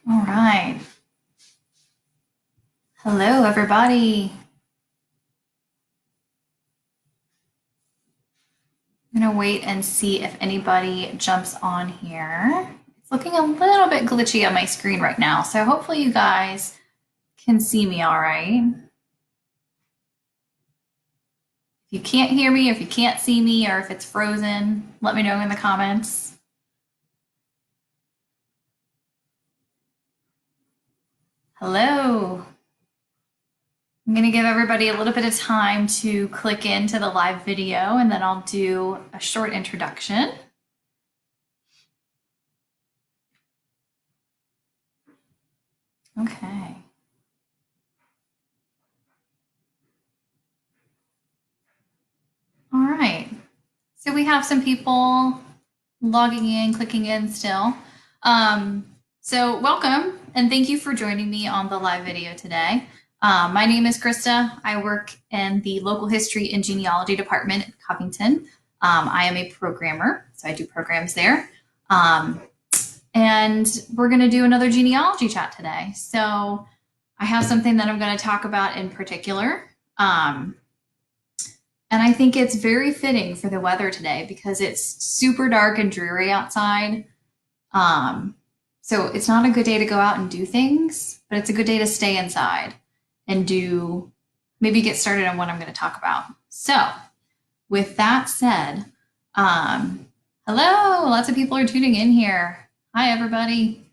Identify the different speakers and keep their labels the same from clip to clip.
Speaker 1: All right. Hello, everybody. I'm going to wait and see if anybody jumps on here. It's looking a little bit glitchy on my screen right now, so hopefully you guys can see me all right. If you can't hear me, or if you can't see me, or if it's frozen, let me know in the comments. Hello. I'm going to give everybody a little bit of time to click into the live video, and then I'll do a short introduction. Okay. All right. So we have some people logging in, clicking in still. So welcome and thank you for joining me on the live video today. My name is Krysta. I work in the local history and genealogy department at Covington. I am a programmer, so I do programs there. And we're going to do another genealogy chat today. So I have something that I'm going to talk about in particular. And I think it's very fitting for the weather today because it's super dark and dreary outside. So it's not a good day to go out and do things, but it's a good day to stay inside and maybe get started on what I'm going to talk about. So with that said, hello, lots of people are tuning in here. Hi, everybody.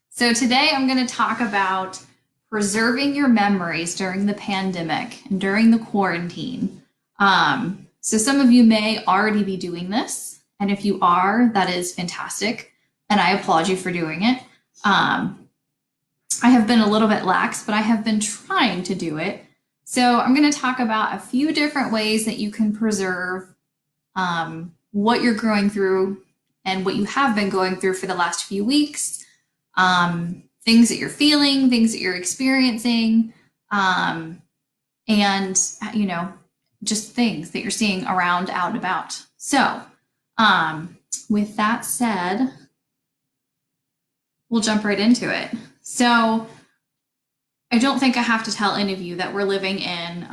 Speaker 1: So today I'm going to talk about preserving your memories during the pandemic and during the quarantine. So some of you may already be doing this, and if you are, that is fantastic, and I applaud you for doing it. I have been a little bit lax, but I have been trying to do it. So I'm going to talk about a few different ways that you can preserve what you're going through and what you have been going through for the last few weeks. Things that you're feeling, things that you're experiencing, and, just things that you're seeing around, out and about. So with that said, we'll jump right into it. So I don't think I have to tell any of you that we're living in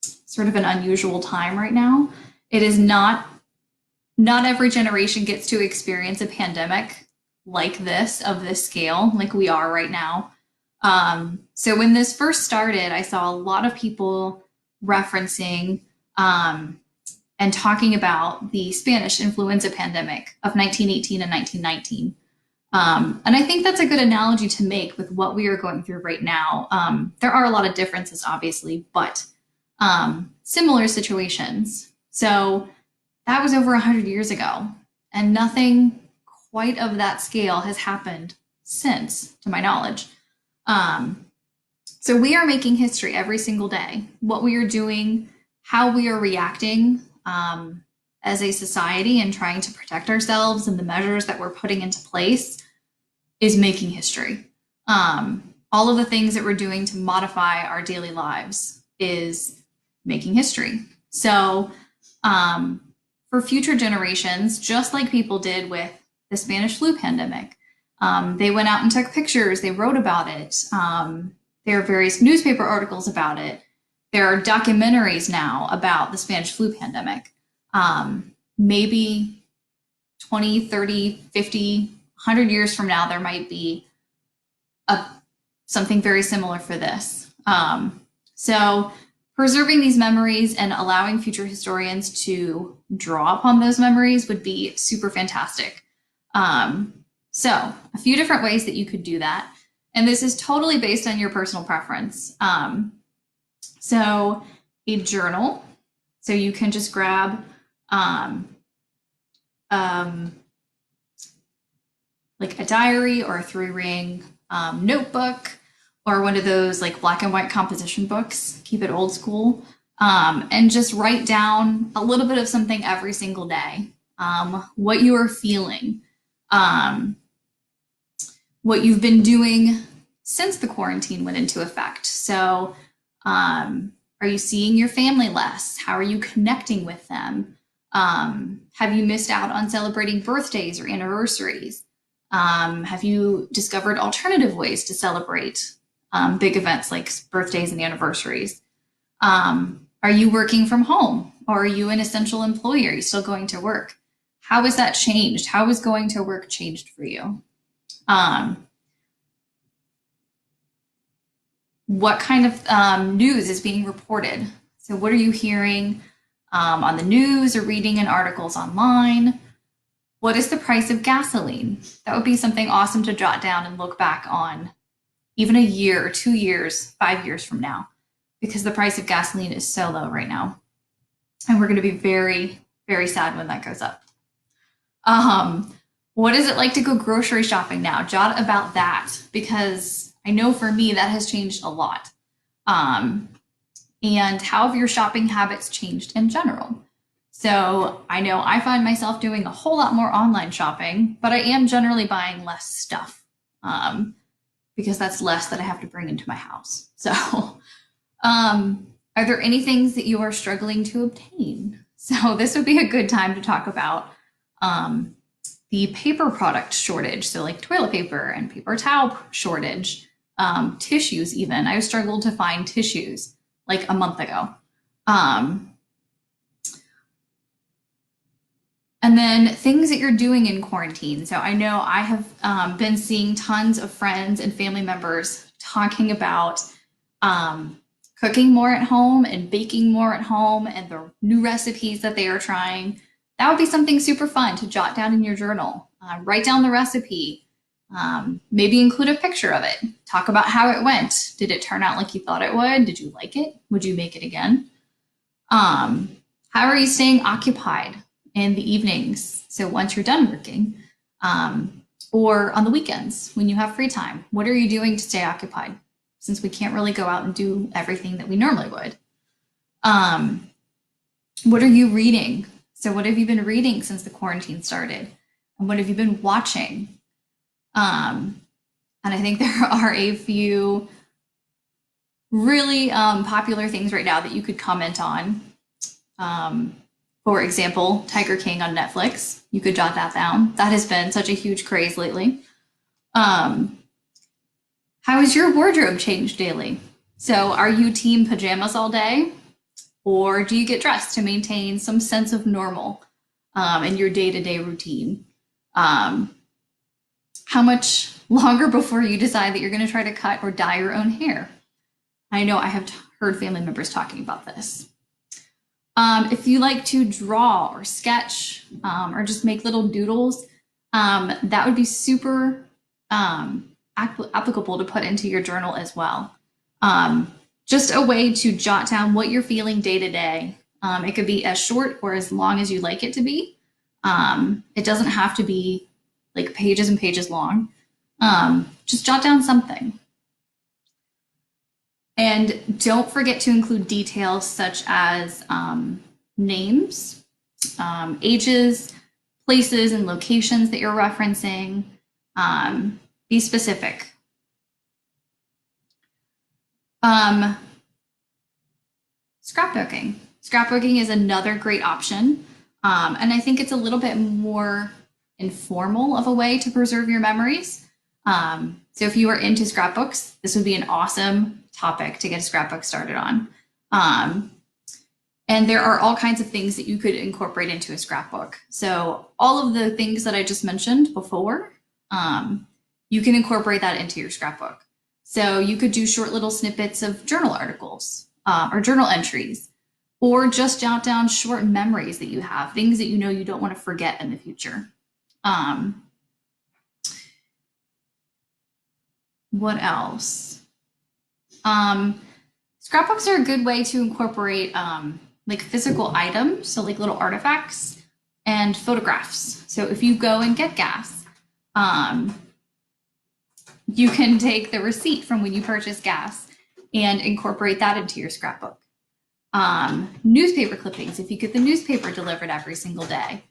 Speaker 1: sort of an unusual time right now. It is not every generation gets to experience a pandemic like this, of this scale, like we are right now. So when this first started, I saw a lot of people referencing and talking about the Spanish influenza pandemic of 1918 and 1919. And I think that's a good analogy to make with what we are going through right now. There are a lot of differences, obviously, but similar situations. So that was over 100 years ago, and nothing quite of that scale has happened since, to my knowledge. So we are making history every single day. What we are doing, how we are reacting as a society and trying to protect ourselves, and the measures that we're putting into place is making history. All of the things that we're doing to modify our daily lives is making history. So for future generations, just like people did with the Spanish flu pandemic, they went out and took pictures, they wrote about it. There are various newspaper articles about it. There are documentaries now about the Spanish flu pandemic. Maybe 20, 30, 50, 100 years from now, there might be something very similar for this. So preserving these memories and allowing future historians to draw upon those memories would be super fantastic. So a few different ways that you could do that. And this is totally based on your personal preference. So a journal. So you can just grab like a diary or a 3-ring notebook, or one of those like black and white composition books, keep it old school, and just write down a little bit of something every single day. What you are feeling, what you've been doing since the quarantine went into effect. So are you seeing your family less? How are you connecting with them? Have you missed out on celebrating birthdays or anniversaries? Have you discovered alternative ways to celebrate big events like birthdays and anniversaries? Are you working from home, or are you an essential employee? Are you still going to work? How has that changed? How has going to work changed for you? What kind of news is being reported? So what are you hearing on the news or reading in articles online? What is the price of gasoline? That would be something awesome to jot down and look back on even a year or 2 years, 5 years from now, because the price of gasoline is so low right now. And we're going to be very, very sad when that goes up. What is it like to go grocery shopping now? Jot about that, because I know for me that has changed a lot. And how have your shopping habits changed in general? So I know I find myself doing a whole lot more online shopping, but I am generally buying less stuff because that's less that I have to bring into my house. So are there any things that you are struggling to obtain? So this would be a good time to talk about the paper product shortage. So like toilet paper and paper towel shortage, tissues even. I struggled to find tissues like a month ago. And then things that you're doing in quarantine. So I know I have been seeing tons of friends and family members talking about cooking more at home and baking more at home and the new recipes that they are trying. That would be something super fun to jot down in your journal. Write down the recipe, maybe include a picture of it. Talk about how it went. Did it turn out like you thought it would? Did you like it? Would you make it again? How are you staying occupied in the evenings? So once you're done working, or on the weekends when you have free time, what are you doing to stay occupied? Since we can't really go out and do everything that we normally would. What are you reading? So what have you been reading since the quarantine started? And what have you been watching? And I think there are a few really popular things right now that you could comment on. For example, Tiger King on Netflix. You could jot that down. That has been such a huge craze lately. How has your wardrobe changed daily? So are you team pajamas all day? Or do you get dressed to maintain some sense of normal in your day-to-day routine? How much longer before you decide that you're going to try to cut or dye your own hair? I know I have heard family members talking about this. If you like to draw or sketch or just make little doodles, that would be super applicable to put into your journal as well. Just a way to jot down what you're feeling day to day. It could be as short or as long as you like it to be. It doesn't have to be like pages and pages long. Just jot down something. And don't forget to include details such as names, ages, places and locations that you're referencing. Be specific. Scrapbooking. Scrapbooking is another great option. And I think it's a little bit more informal of a way to preserve your memories. So if you are into scrapbooks, this would be an awesome topic to get a scrapbook started on. And there are all kinds of things that you could incorporate into a scrapbook. So all of the things that I just mentioned before, you can incorporate that into your scrapbook. So you could do short little snippets of journal articles or journal entries, or just jot down short memories that you have, things that you know you don't want to forget in the future. What else? Scrapbooks are a good way to incorporate like physical items, so like little artifacts and photographs. So if you go and get gas, you can take the receipt from when you purchase gas and incorporate that into your scrapbook. Newspaper clippings, if you get the newspaper delivered every single day,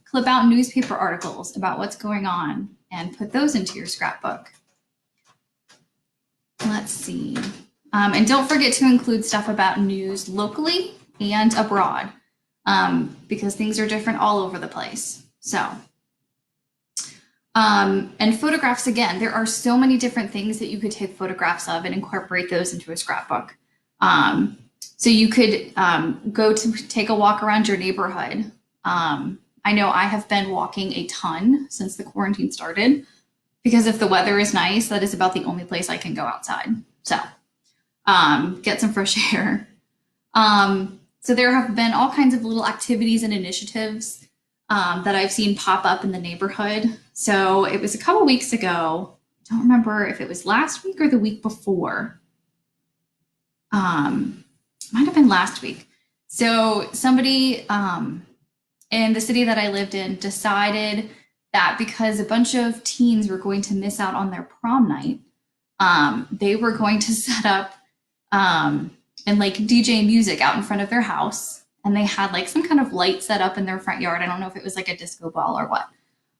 Speaker 1: clip out newspaper articles about what's going on and put those into your scrapbook. Let's see. And don't forget to include stuff about news locally and abroad, because things are different all over the place. So And photographs, again, there are so many different things that you could take photographs of and incorporate those into a scrapbook. So you could go to take a walk around your neighborhood. I know I have been walking a ton since the quarantine started because if the weather is nice, that is about the only place I can go outside. So get some fresh air. So there have been all kinds of little activities and initiatives that I've seen pop up in the neighborhood. So it was a couple weeks ago. I don't remember if it was last week or the week before. Might have been last week. So somebody in the city that I lived in decided that because a bunch of teens were going to miss out on their prom night, they were going to set up and like DJ music out in front of their house. And they had like some kind of light set up in their front yard. I don't know if it was like a disco ball or what.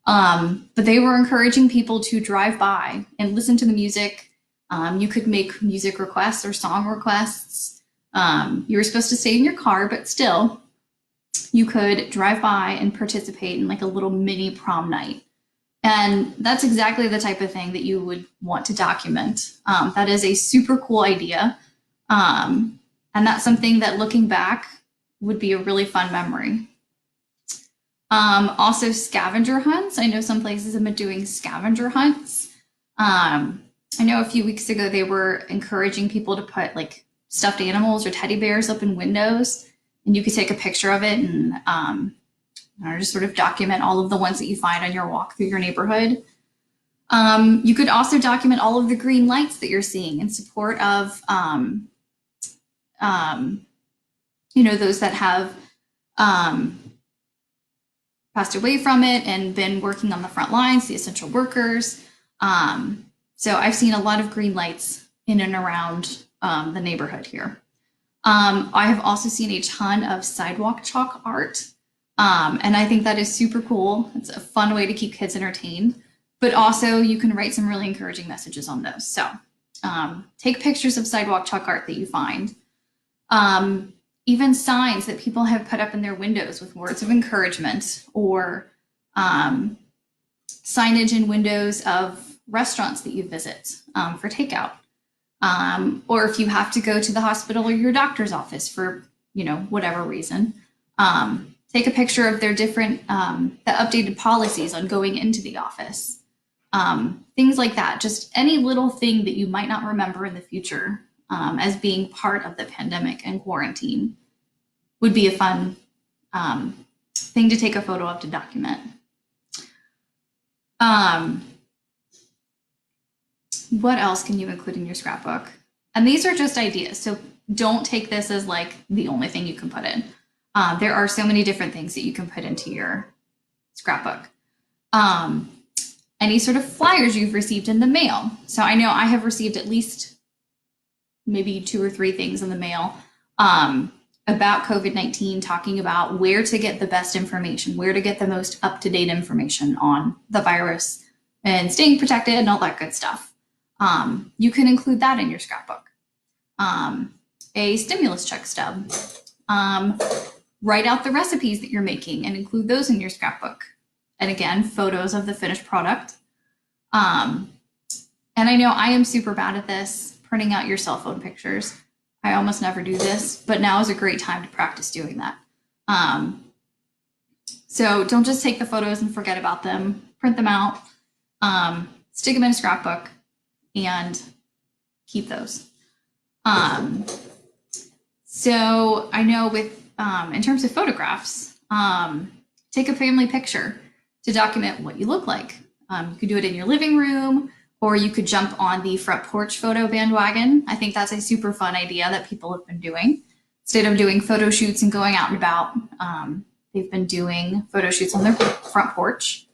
Speaker 1: But they were encouraging people to drive by and listen to the music. You could make music requests or song requests. You were supposed to stay in your car, but still you could drive by and participate in like a little mini prom night. And that's exactly the type of thing that you would want to document. That is a super cool idea. And that's something that looking back would be a really fun memory. Also scavenger hunts. I know some places have been doing scavenger hunts. I know a few weeks ago they were encouraging people to put like stuffed animals or teddy bears up in windows, and you could take a picture of it and just sort of document all of the ones that you find on your walk through your neighborhood. You could also document all of the green lights that you're seeing in support of those that have passed away from it and been working on the front lines, the essential workers. So I've seen a lot of green lights in and around the neighborhood here. I have also seen a ton of sidewalk chalk art. And I think that is super cool. It's a fun way to keep kids entertained, but also you can write some really encouraging messages on those. So take pictures of sidewalk chalk art that you find. Even signs that people have put up in their windows with words of encouragement, or signage in windows of restaurants that you visit for takeout. Or if you have to go to the hospital or your doctor's office for, whatever reason, take a picture of their different, the updated policies on going into the office. Things like that, just any little thing that you might not remember in the future as being part of the pandemic and quarantine would be a fun thing to take a photo of to document. What else can you include in your scrapbook? And these are just ideas, so don't take this as like the only thing you can put in. There are so many different things that you can put into your scrapbook. Any sort of flyers you've received in the mail. So I know I have received at least maybe 2 or 3 things in the mail about COVID-19, talking about where to get the best information, where to get the most up-to-date information on the virus and staying protected and all that good stuff. You can include that in your scrapbook. A stimulus check stub. Write out the recipes that you're making and include those in your scrapbook. And again, photos of the finished product. And I know I am super bad at this, printing out your cell phone pictures. I almost never do this, but now is a great time to practice doing that. So don't just take the photos and forget about them. Print them out, stick them in a scrapbook, and keep those. So I know with, in terms of photographs, take a family picture to document what you look like. You could do it in your living room, or you could jump on the front porch photo bandwagon. I think that's a super fun idea that people have been doing. Instead of doing photo shoots and going out and about, they've been doing photo shoots on their front porch.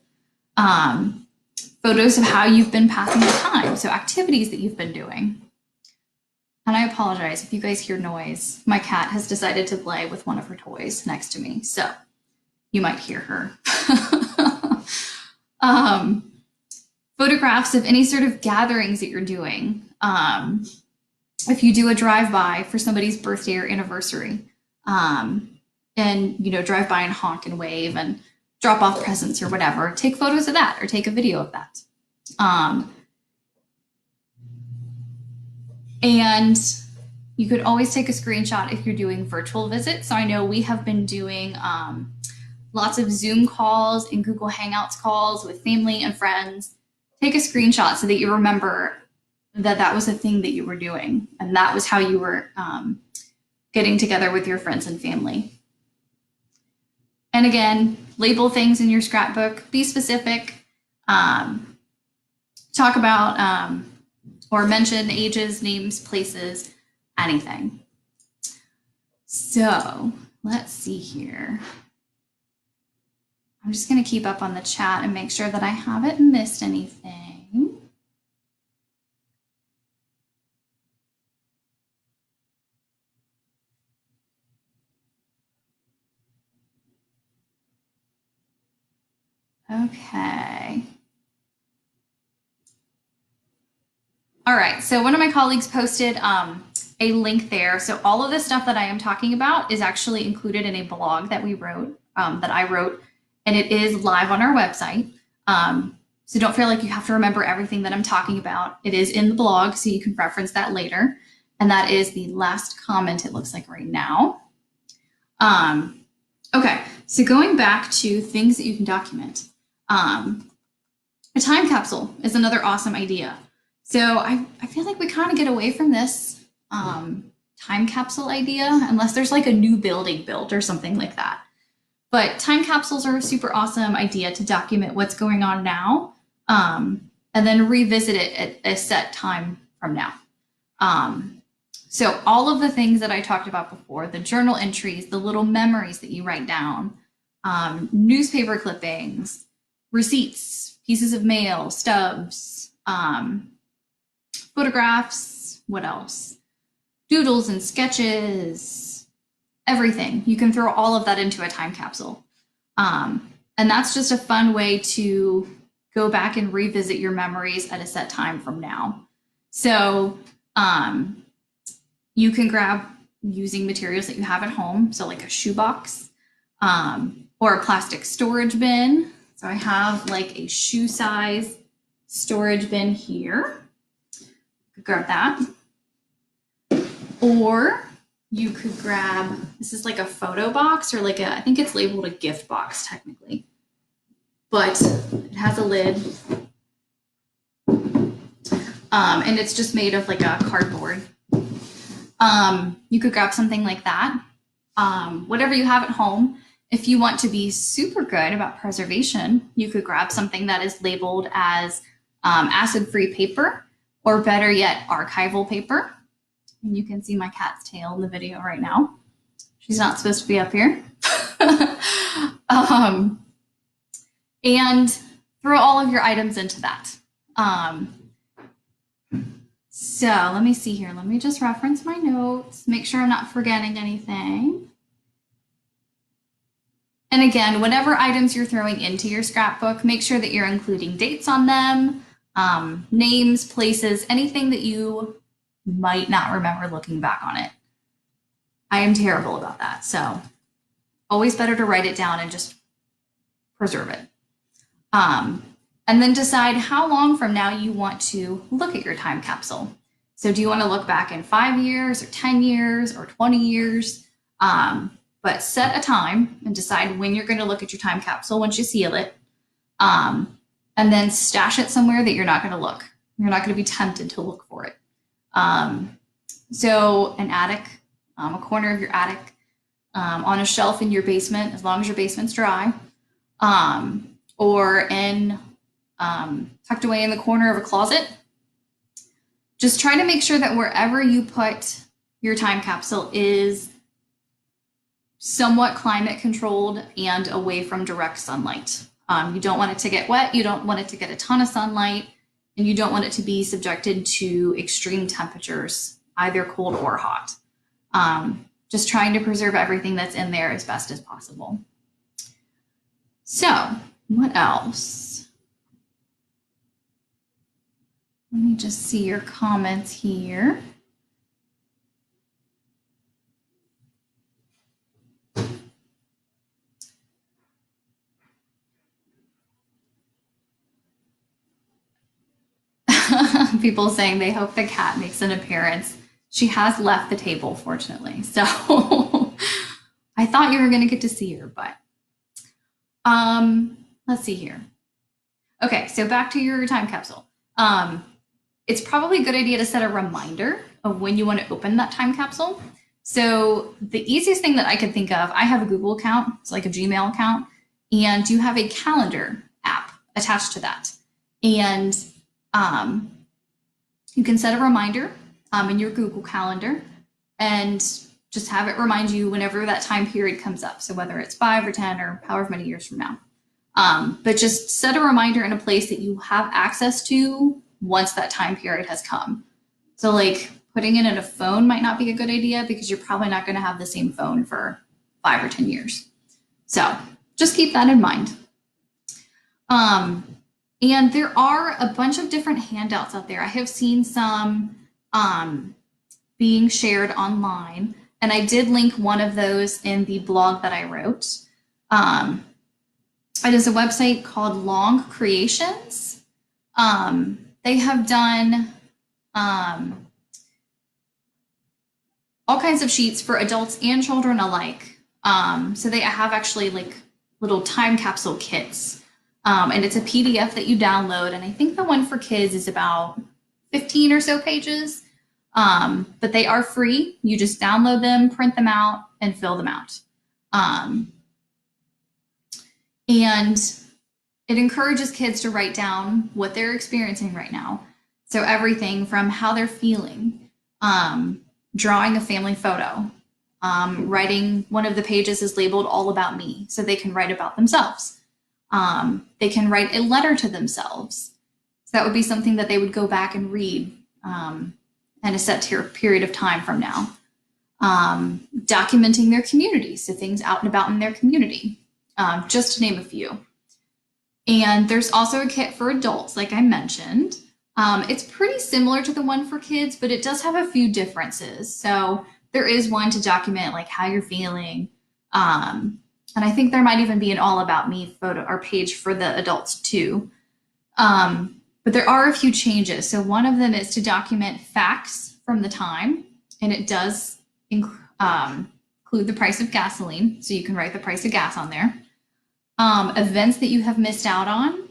Speaker 1: Photos of how you've been passing the time, so activities that you've been doing. And I apologize if you guys hear noise. My cat has decided to play with one of her toys next to me, so you might hear her. Photographs of any sort of gatherings that you're doing. If you do a drive-by for somebody's birthday or anniversary, and drive by and honk and wave and drop off presents or whatever, take photos of that or take a video of that. And you could always take a screenshot if you're doing virtual visits. So I know we have been doing lots of Zoom calls and Google Hangouts calls with family and friends. Take a screenshot so that you remember that that was a thing that you were doing and that was how you were getting together with your friends and family. And again, label things in your scrapbook, be specific, talk about or mention ages, names, places, anything. So let's see here. I'm just going to keep up on the chat and make sure that I haven't missed anything. Okay. All right, so one of my colleagues posted a link there. So all of the stuff that I am talking about is actually included in a blog that we wrote, that I wrote, and it is live on our website. So don't feel like you have to remember everything that I'm talking about. It is in the blog, so you can reference that later. And that is the last comment, it looks like right now. Okay, so going back to things that you can document. A time capsule is another awesome idea. So I feel like we kind of get away from this time capsule idea unless there's like a new building built or something like that. But time capsules are a super awesome idea to document what's going on now and then revisit it at a set time from now. So all of the things that I talked about before, the journal entries, the little memories that you write down, newspaper clippings, receipts, pieces of mail, stubs, photographs, what else? Doodles and sketches, everything. You can throw all of that into a time capsule. And that's just a fun way to go back and revisit your memories at a set time from now. So you can grab using materials that you have at home. So like a shoebox or a plastic storage bin. So I have like a shoe size storage bin here. You could grab that. Or you could grab, this is like a photo box or like a, I think it's labeled a gift box technically, but it has a lid. And it's just made of like a cardboard. You could grab something like that. Whatever you have at home. If you want to be super good about preservation, you could grab something that is labeled as acid-free paper, or better yet, archival paper. And you can see my cat's tail in the video right now. She's not supposed to be up here. And throw all of your items into that. So let me see here. Let me just reference my notes, make sure I'm not forgetting anything. And again, whatever items you're throwing into your scrapbook, make sure that you're including dates on them, names, places, anything that you might not remember looking back on it. I am terrible about that. So always better to write it down and just preserve it. And then decide how long from now you want to look at your time capsule. So do you want to look back in 5 years or 10 years or 20 years? But set a time and decide when you're going to look at your time capsule once you seal it. And then stash it somewhere that you're not going to look. You're not going to be tempted to look for it. So an attic, a corner of your attic, on a shelf in your basement, as long as your basement's dry, or in tucked away in the corner of a closet. Just try to make sure that wherever you put your time capsule is somewhat climate controlled and away from direct sunlight. You don't want it to get wet, you don't want it to get a ton of sunlight, and you don't want it to be subjected to extreme temperatures, either cold or hot. Just trying to preserve everything that's in there as best as possible. So, what else? Let me just see your comments here. People saying they hope the cat makes an appearance. She has left the table, fortunately. So I thought you were going to get to see her, but let's see here. Okay, so back to your time capsule. It's probably a good idea to set a reminder of when you want to open that time capsule. So the easiest thing that I could think of, I have a Google account, it's like a Gmail account, and you have a calendar app attached to that. And you can set a reminder in your Google Calendar and just have it remind you whenever that time period comes up. So whether it's 5 or 10 or however many years from now. But just set a reminder in a place that you have access to once that time period has come. So like putting it in a phone might not be a good idea because you're probably not going to have the same phone for 5 or 10 years. So just keep that in mind. And there are a bunch of different handouts out there. I have seen some being shared online, and I did link one of those in the blog that I wrote. It is a website called Long Creations. They have done all kinds of sheets for adults and children alike. So they have actually like little time capsule kits. And it's a PDF that you download. And I think the one for kids is about 15 or so pages. But they are free. You just download them, print them out, and fill them out. And it encourages kids to write down what they're experiencing right now. So everything from how they're feeling, drawing a family photo, writing, one of the pages is labeled All About Me, so they can write about themselves. They can write a letter to themselves. So that would be something that they would go back and read in a set period of time from now. Documenting their community, so things out and about in their community, just to name a few. And there's also a kit for adults, like I mentioned. It's pretty similar to the one for kids, but it does have a few differences. So there is one to document like how you're feeling. And I think there might even be an All About Me photo or page for the adults too. But there are a few changes. So one of them is to document facts from the time, and it does include the price of gasoline. So you can write the price of gas on there. Events that you have missed out on,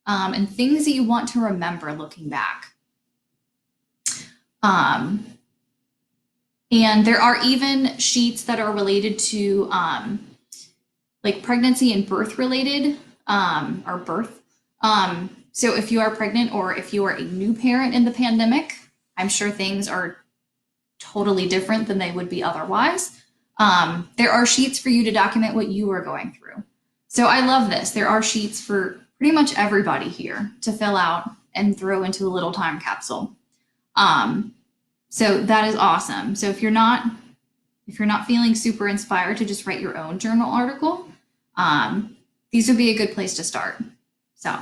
Speaker 1: and things that you want to remember looking back. And there are even sheets that are related to like pregnancy and birth related, or birth. So if you are pregnant or if you are a new parent in the pandemic, I'm sure things are totally different than they would be otherwise. There are sheets for you to document what you are going through. So I love this. There are sheets for pretty much everybody here to fill out and throw into a little time capsule. So that is awesome. So if you're not feeling super inspired to just write your own journal article, these would be a good place to start. So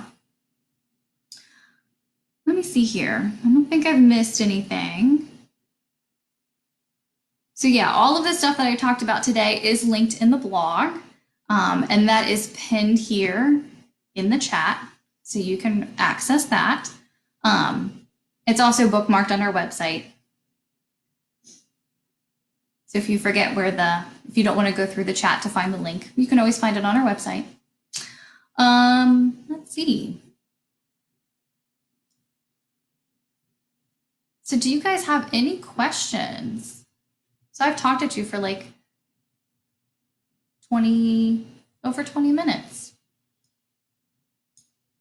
Speaker 1: let me see here. I don't think I've missed anything. So yeah, all of the stuff that I talked about today is linked in the blog, and that is pinned here in the chat, so you can access that. It's also bookmarked on our website. So if you forget if you don't want to go through the chat to find the link, you can always find it on our website. Let's see. So do you guys have any questions? So I've talked at you for like over 20 minutes.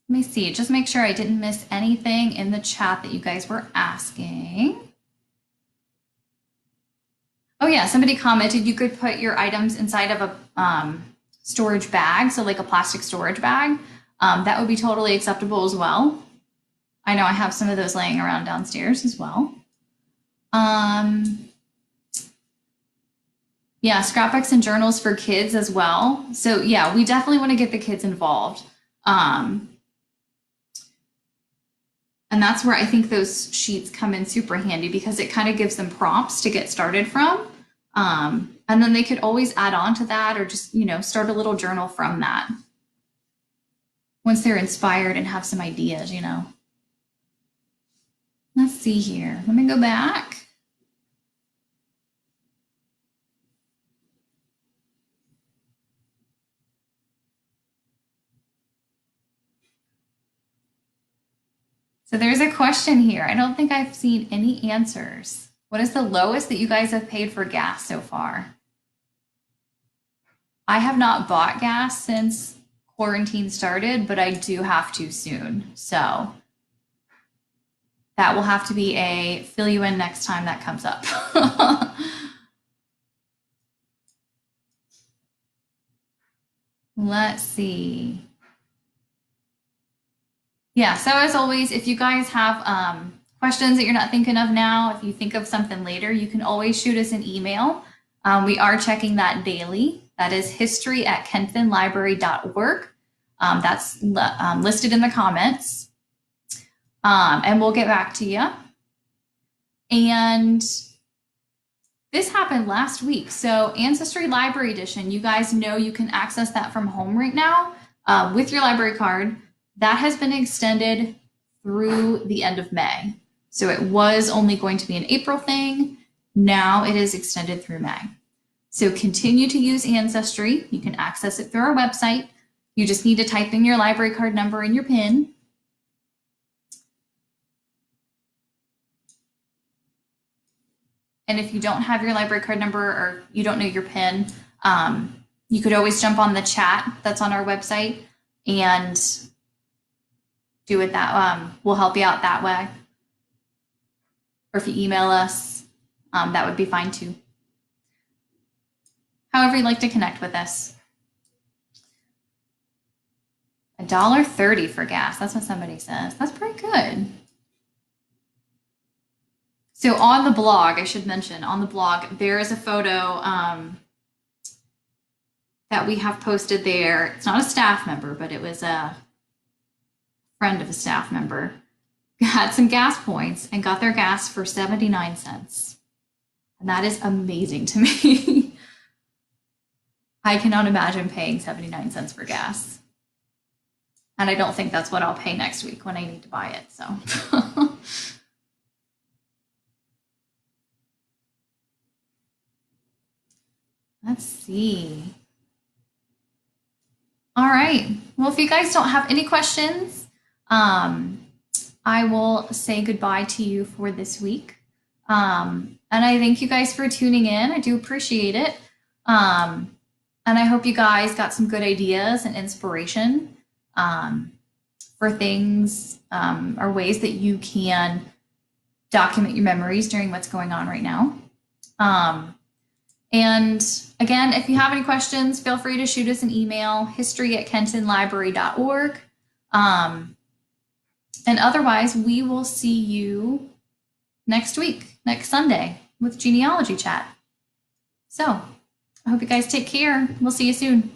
Speaker 1: Let me see, just make sure I didn't miss anything in the chat that you guys were asking. Oh yeah, somebody commented you could put your items inside of a storage bag, so like a plastic storage bag. That would be totally acceptable as well. I know I have some of those laying around downstairs as well. Yeah, scrapbooks and journals for kids as well. So yeah, we definitely want to get the kids involved. And that's where I think those sheets come in super handy because it kind of gives them prompts to get started from. And then they could always add on to that or just, start a little journal from that. Once they're inspired and have some ideas, Let's see here. Let me go back. So there's a question here. I don't think I've seen any answers. What is the lowest that you guys have paid for gas so far? I have not bought gas since quarantine started, but I do have to soon. So that will have to be a fill you in next time that comes up. Let's see. Yeah, so as always, if you guys have questions that you're not thinking of now, if you think of something later, you can always shoot us an email. We are checking that daily. That is history@kenthinlibrary.org. That's listed in the comments. And we'll get back to you. And this happened last week. So Ancestry Library Edition, you guys know you can access that from home right now with your library card. That has been extended through the end of May. So it was only going to be an April thing. Now it is extended through May. So continue to use Ancestry. You can access it through our website. You just need to type in your library card number and your PIN. And if you don't have your library card number or you don't know your PIN, you could always jump on the chat that's on our website and do it that we'll help you out that way. Or if you email us, that would be fine too. However you'd like to connect with us. $1.30 for gas. That's what somebody says. That's pretty good. So on the blog, I should mention, on the blog, there is a photo that we have posted there. It's not a staff member, but it was a friend of a staff member. Had some gas points and got their gas for 79 cents. And that is amazing to me. I cannot imagine paying 79 cents for gas. And I don't think that's what I'll pay next week when I need to buy it. So let's see. All right. Well, if you guys don't have any questions, I will say goodbye to you for this week. And I thank you guys for tuning in. I do appreciate it. And I hope you guys got some good ideas and inspiration for things or ways that you can document your memories during what's going on right now. And again, if you have any questions, feel free to shoot us an email, history@kenthinlibrary.org. And otherwise, we will see you next week, next Sunday, with Genealogy Chat. So I hope you guys take care. We'll see you soon.